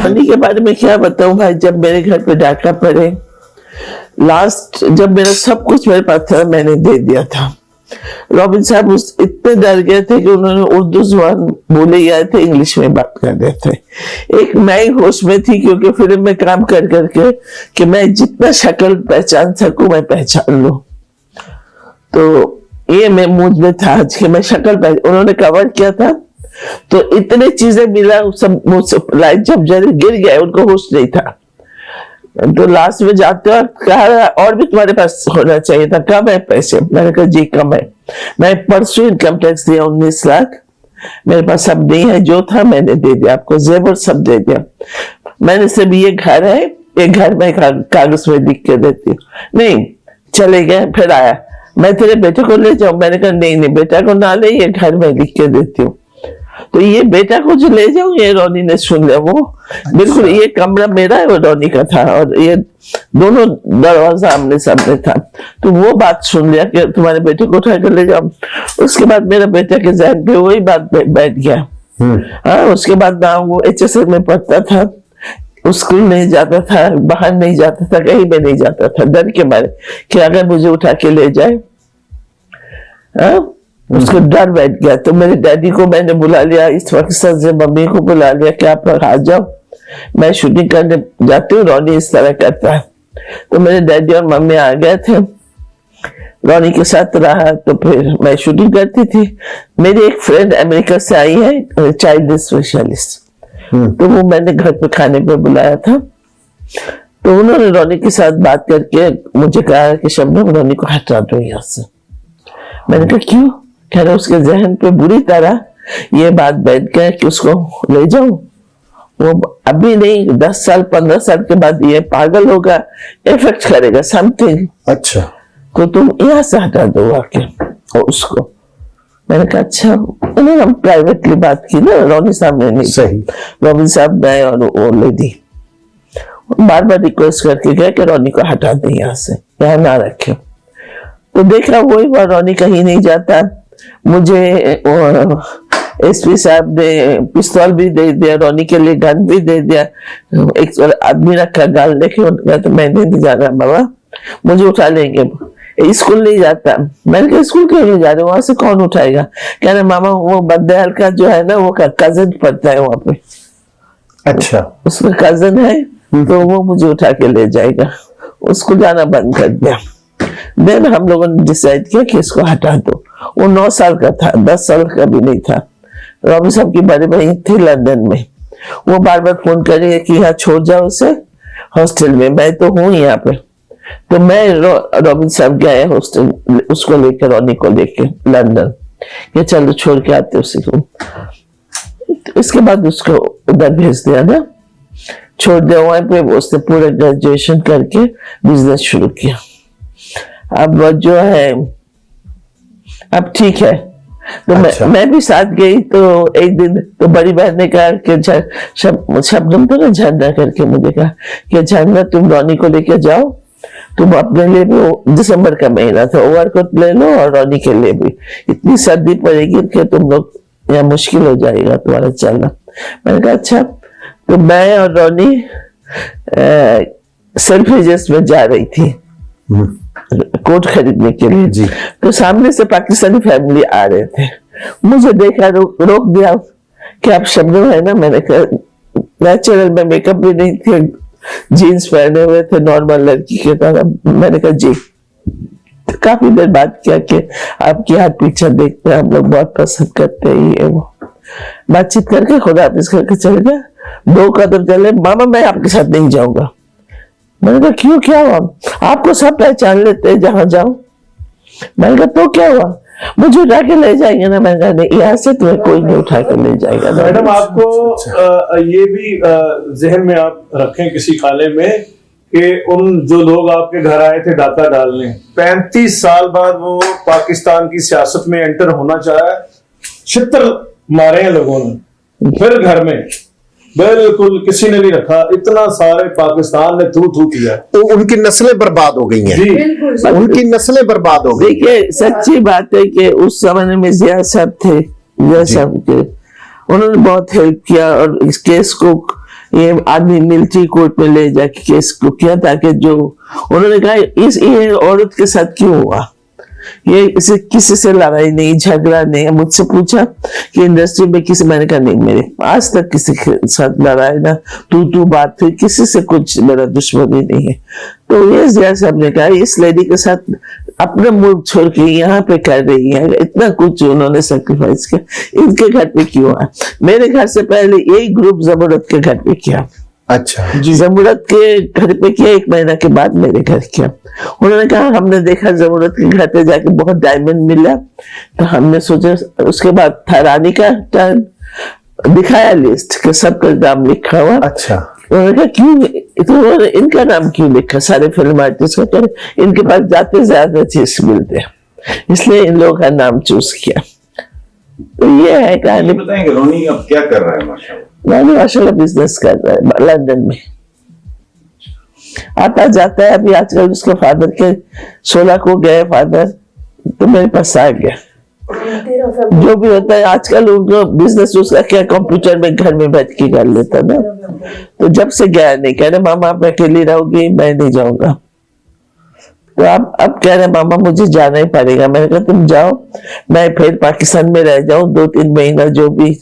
Ronnie के बारे में क्या बताऊं भाई, जब मेरे घर पे डाका पड़े, लास्ट जब मेरा सब कुछ मेरे पास था मैंने दे दिया था। रॉबिन साहब इतने डर गए थे कि उन्होंने उर्दू जुबान बोले ही आए थे, इंग्लिश में बात कर रहे थे। एक मैं ही होश में थी क्योंकि फिल्म में काम कर करके कि मैं जितना शक्ल पहचान सकूं मैं पहचान लूं, तो ये मैं मुझ में था कि मैं शक्ल उन्होंने कवर किया था तो इतने चीजें मिला, सब लाइट जब जल्द गिर गए, उनको होश नहीं था। तो लास्ट में जाते वक्त कहा और भी तुम्हारे पास होना चाहिए था, कम है पैसे? मैंने कहा जी कम है, मैं परसों इनकम टैक्स दिया 19 लाख, मेरे पास सब नहीं है, जो था मैंने दे दिया आपको, जेवर सब दे दिया। मैंने सिर्फ ये घर है, ये घर में कागज में लिख के देती हूँ। नहीं, चले गए, फिर आया, मैं तेरे बेटे को ले जाऊं? मैंने कहा नहीं नहीं, बेटा को ना ले, ये घर में लिख के देती हूँ। तो ये बेटा को जो ले जाऊं, ये रॉनी ने सुन लिया। वो बिल्कुल ये कमरा मेरा है, वो रॉनी का था, और ये दोनों दरवाजा आमने सामने था। तो वो बात सुन लिया कि तुम्हारे बेटे को उठा कर ले जाओ। उसके बाद मेरा बेटा के जहन पे वही बात बैठ गया। हाँ, उसके बाद ना वो HSS में पढ़ता था, स्कूल नहीं जाता था, बाहर नहीं जाता था, कहीं भी नहीं जाता था, डर के मारे कि अगर मुझे उठा के ले जाए। उसको डर बैठ गया। तो मेरे डैडी को मैंने बुला लिया, इस वक्त से मम्मी को बुला लिया कि आप आ जाओ, मैं शूटिंग करने जाती हूँ, रॉनी इस तरह करता है। तो मेरे डैडी और मम्मी आ गए थे, रॉनी के साथ रहा। तो फिर मैं शूटिंग करती थी। मेरी एक फ्रेंड अमेरिका से आई है, चाइल्ड स्पेशलिस्ट, तो वो मैंने घर पे खाने पे बुलाया था। तो उन्होंने रॉनी के साथ बात करके मुझे कहा कि शबनम रॉनी को हटा दो यहाँ से। मैंने कहा क्यों? कह रहा उसके जहन पे बुरी तरह ये बात बैठ गया कि उसको ले जाऊं। वो अभी नहीं, 10 साल 15 साल के बाद ये पागल होगा, इफेक्ट करेगा समथिंग। अच्छा, तो तुम यहाँ से हटा दो आके और उसको। मैंने कहा अच्छा। उन्होंने हम प्राइवेटली बात की ना, रॉनी साहब ने नहीं। सही, रॉबिन साहब मैं और वो लेडी बार बार रिक्वेस्ट करके गए कि रॉनी को हटा दे यहाँ से, यहाँ ना रखे। तो देखा वही हुआ, रॉनी कहीं नहीं जाता। मुझे SP साहब ने पिस्तौल भी दे दिया, रॉनी के लिए गन भी दे दिया। एक आदमी रखा गाल लेके, उनका तो मैंने नहीं जाना बाबा, मुझे उठा लेंगे। स्कूल नहीं जाता। मैंने कहा स्कूल क्यों नहीं जा रहे, वहां से कौन उठाएगा? कह रहे मामा वो बंदियाल का जो है ना, वो कजन पड़ता है वहां पे। अच्छा, उसका कजन है, तो वो मुझे उठा के ले जाएगा। उसको जाना बंद कर दिया। देन हम लोगों ने डिसाइड किया कि इसको हटा दो। वो 9 साल का था, 10 साल का भी नहीं था। रॉबिन साहब की बड़ी बहन थी लंदन में, वो बार बार फोन करेंगे कि यहाँ छोड़ जाओ उसे हॉस्टल में, मैं तो हूँ यहाँ पे। तो मैं रॉबिन साहब गया हॉस्टल, उसको लेकर, रॉनी को लेके लंदन, कि चलो छोड़ के आते उसी को। इसके बाद उसको उधर भेज दिया ना, छोड़ दिया वहां पे। उसने पूरा ग्रेजुएशन करके बिजनेस शुरू किया। अब जो है अब ठीक है। तो अच्छा। मैं भी साथ गई। तो एक दिन तो बड़ी बहन ने कहा कि शबनम तो ना झरना करके मुझे कहा कि झरना तुम रॉनी को लेके जाओ, तुम अपने लिए भी, दिसंबर का महीना था, ओवरकोट ले लो और रॉनी के लिए भी, इतनी सर्दी पड़ेगी कि तुम लोग यहाँ मुश्किल हो जाएगा तुम्हारा चलना। मैंने कहा अच्छा। तो मैं और रॉनी सेल्फिजेस में जा रही थी कोट खरीदने के लिए जी। तो सामने से पाकिस्तानी फैमिली आ रहे थे, मुझे देखा, रोक दिया कि आप शबनम है ना? मैंने कहा नेचुरल में, मेकअप भी नहीं थे, जीन्स पहने हुए थे नॉर्मल लड़की के तरह। मैंने कहा जी। तो काफी देर बात किया कि आपकी हाथ पीछा देखते हैं, हम लोग बहुत पसंद करते हैं, ये वो बातचीत करके खुदा हाफिज करके चले गए। 2 कदम चले, मामा मैं आपके साथ नहीं जाऊंगा। मैंने कहा क्यों, क्या हुआ? आपको सब पहचान लेते हैं जहां जाओ। मैंने कहा तो क्या हुआ, मुझे उठा के ले जाएंगे ना? मैंने कहा नहीं, यहाँ से तुम्हें कोई नहीं उठा के ले जाएगा। मैडम आपको ये भी जहन में आप रखें किसी खाले में कि उन जो लोग आपके घर आए थे डाका डालने, 35 साल बाद वो पाकिस्तान की सियासत में एंटर होना चाहा, छितर मारे हैं लोगों ने, फिर घर में बिल्कुल किसी ने नहीं रखा, इतना सारे पाकिस्तान ने थू थू किया, तो उनकी नस्लें बर्बाद हो गई हैं। उनकी नस्लें बर्बाद हो गई। देखिए सच्ची बात है कि उस जमाने में जिया साहब थे, जिया साहब के, उन्होंने बहुत हेल्प किया और इस केस को ये आदमी मिलिट्री कोर्ट में ले जाके केस को किया, ताकि जो उन्होंने कहा ये औरत के साथ क्यों हुआ, ये इसे किसी से लड़ाई नहीं झगड़ा नहीं। मुझसे पूछा कि इंडस्ट्री में किसी, मैंने कहा नहीं, मेरे आज तक किसी के साथ लड़ाई ना तू बात हुई, किसी से कुछ मेरा दुश्मनी नहीं है। तो ये जैसे हमने कहा इस लेडी के साथ अपना मुल्क छोड़ के यहाँ पे कर रही है, इतना कुछ उन्होंने सेक्रीफाइस किया, इनके घर पे क्यों है? मेरे घर से पहले यही ग्रुप जमूरत के घर पे किया। अच्छा, जमूरत के घर पे किया, 1 महीना के बाद मेरे घर किया। उन्होंने कहा हमने देखा जमूरत के घर पे जाके बहुत डायमंड मिला, तो हमने सोचा, उसके बाद थारानी का दिखाया लिस्ट के सबका नाम लिखा हुआ। अच्छा, उन्होंने कहा क्यों, तो इनका नाम क्यों लिखा? सारे फिल्म आर्टिस्ट का कह, इनके पास जाते ज्यादा चीज मिलते हैं, इसलिए इन लोगों का नाम चूज किया। तो ये है कहानी। बताएंगे रोनी अब क्या कर रहा है? माशाल्लाह माशाल्लाह बिजनेस कर रहा है लंदन में, आता जाता है। अभी आजकल उसके फादर के 16 को गए फादर, तो मेरे पास आ गया। जो भी होता है आजकल उनको बिजनेस उसका क्या कंप्यूटर में घर में बैठ के कर लेता ना, तो जब से गया नहीं, कह रहे मामा आप अकेली रहोगी, मैं नहीं जाऊंगा। तो अब कह रहे मामा मुझे जाना ही पड़ेगा। मैंने कहा तुम जाओ, मैं फिर पाकिस्तान में रह जाऊं 2-3 महीना, जो भी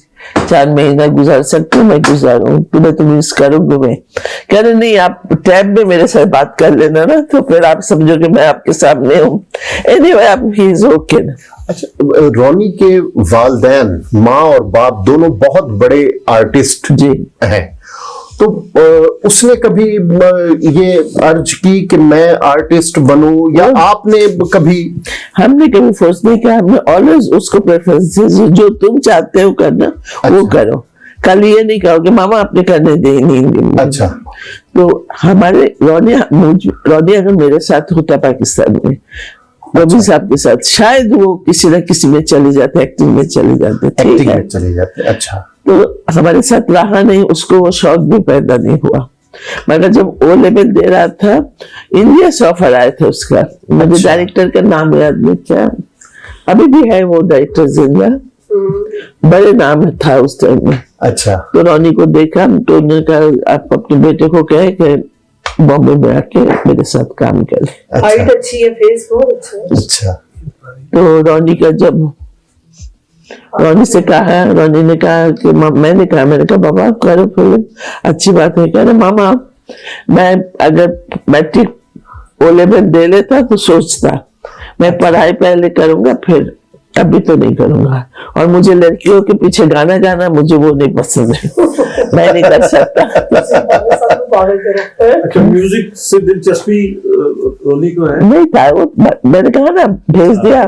4 महीना गुजार सकते हो मैं गुजारूं, तुम्हें तो मिस करूंगी मैं। कह रहे नहीं, आप टैब में मेरे साथ बात कर लेना ना, तो फिर आप समझोगे मैं आपके सामने हूँ। एनीवे आप ही इज ओके ना। अच्छा, रोनी के वालिदैन माँ और बाप दोनों बहुत बड़े आर्टिस्ट जी हैं, तो उसने कभी ये अर्ज की कि मैं आर्टिस्ट बनूं, या आपने कभी? हमने कभी फोर्स नहीं किया, हमने ऑलवेज उसको प्रेफरेंस दी, जो तुम चाहते हो करना वो करो। कल ये नहीं कहोगे मामा आपने करने देंगे। अच्छा, तो हमारे रोनी अगर मेरे साथ होता पाकिस्तान में रवि साहब के साथ, शायद वो किसी न किसी में चले जाते, एक्टिंग में चले जाते, ठीक है चले जाते। अच्छा, तो हमारे साथ रहा नहीं, उसको वो शौक भी पैदा नहीं हुआ। मगर जब O लेवल दे रहा था, इंडिया से ऑफर आया था उसका, मुझे डायरेक्टर का नाम याद नहीं, क्या अभी भी है वो डायरेक्टर जिंदा, बड़े नाम था उस टाइम में। अच्छा, तो रोनी को देखा, तो उन्होंने कहा आप अपने बेटे को कहे कि बॉम्बे में आके मेरे साथ काम करे। हाइट अच्छी है, फेस बहुत अच्छा है। अच्छा, तो रोनी का जब रोनी से कहा, रोनी ने कहा कि मैंने कहा बाबा करो फिल्म, अच्छी बात है। कह रहे मामा मैं अगर मैट्रिक O लेवल दे लेता तो सोचता, मैं पढ़ाई पहले करूंगा फिर, अभी तो नहीं करूंगा। और मुझे लड़कियों के पीछे गाना गाना मुझे वो नहीं पसंद है, मैं नहीं कर सकता। अच्छा, म्यूजिक से दिलचस्पी रोनी को है? नहीं था वो, मैंने कहा ना भेज दिया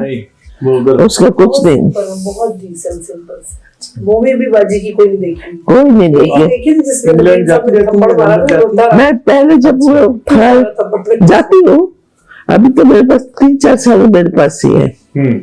उसका कुछ नहीं। बहुत डिसेंट सिंपल। मूवी भी बाजी की कोई नहीं देखी, कोई नहीं देखी। मैं पहले जब वो था जाती हूँ, अभी तो मेरे पास 3-4 साल मेरे पास ही है।